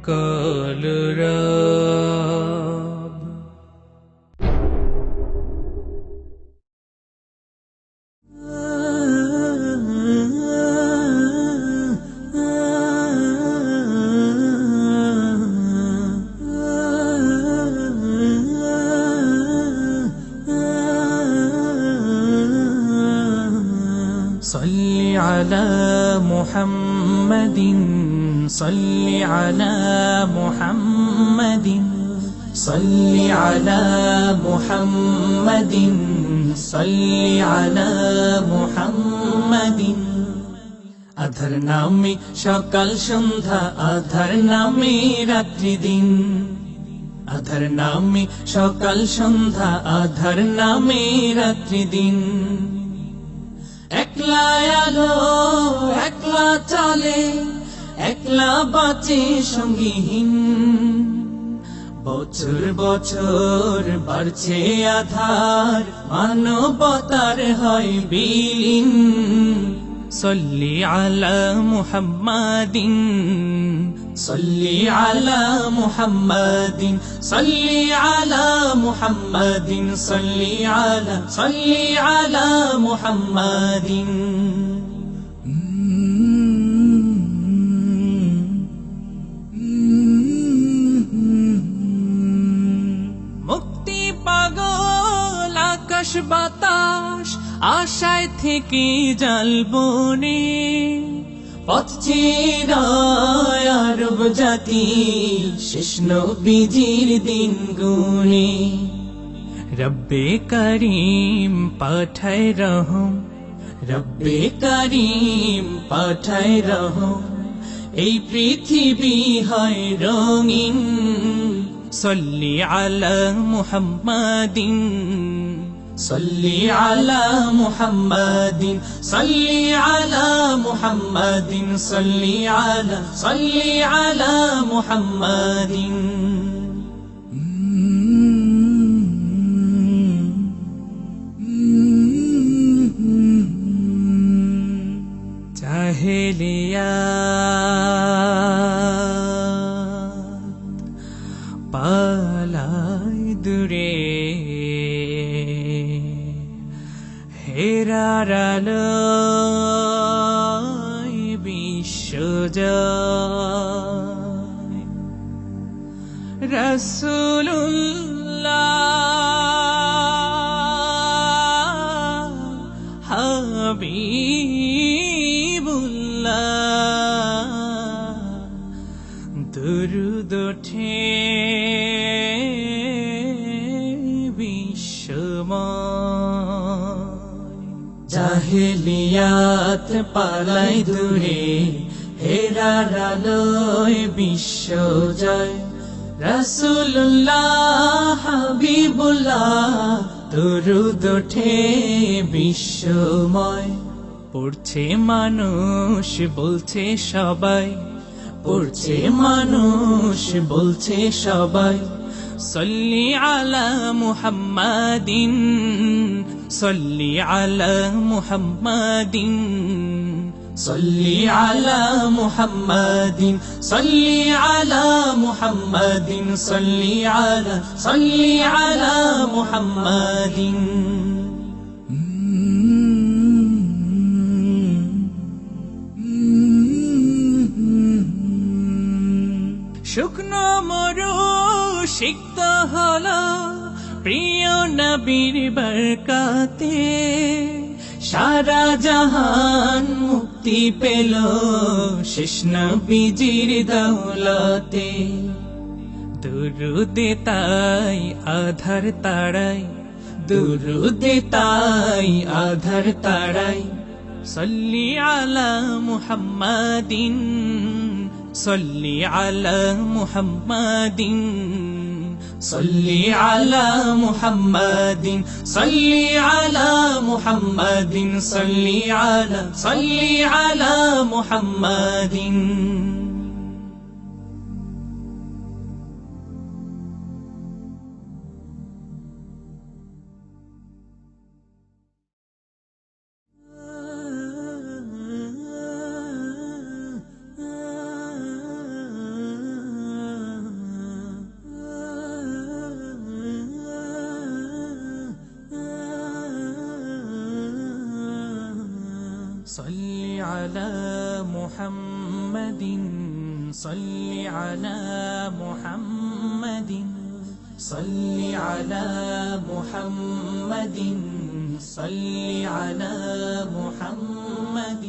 কলরব। صل على محمد صل على محمد صل على محمد صل على محمد আধার নামে সকাল সন্ধ্যা আধার নামে রাত্রি দিন আধার নামে সকাল সন্ধ্যা আধার নামে রাত্রি দিন একলা আলো একলা চলে একলা বাঁচে সঙ্গীহীন বছর বছর বাড়ছে আধার মানবতার হয় বিলীন صلي على محمد صلي على محمد صلي على محمد صلي على محمد মুক্তি পাগল আকাশ বাতাস আশায় থেকে জ্বালবনে পথ চিরায় আরব জাতি শেষ নবীজির দিন গুনে রব্বে করিম পাঠায় রহম রব্বে করিম পাঠায় রহম এই পৃথিবী হয় রঙিন صلي على محمد صلي على محمد صلي على محمد صلي على محمد জাহেলিয়াত পালাই দূরে হেরার আলোয় বিশ্বজয় রাসূলুল্লাহ হাবিবুল্লাহ দুরূদ ওঠে বিশ্বময় জাহেলিয়াত পালাই দূরে হেরার আলোয় বিশ্বজয় রাসূলুল্লাহ হাবিবুল্লাহ দুরূদ ওঠে বিশ্বময় পড়ছে মানুষ বলছে সবাই পড়ছে মানুষ বলছে সবাই صلي على محمد صلي على محمد صلي على محمد صلي على محمد صلي على محمد শুকনো মরু সিক্ত হলো প্রিয় নবীর বরকতে সারা জাহান মুক্তি পেল শেষ নবীজির দৌলতে দুরূদে তাই আধার তাড়াই দুরূদে তাই আধার তাড়াই صلي على محمد صلي على محمد صلي على محمد صلي على محمد صلي على محمد صل على محمد صل على محمد صل على محمد صل على محمد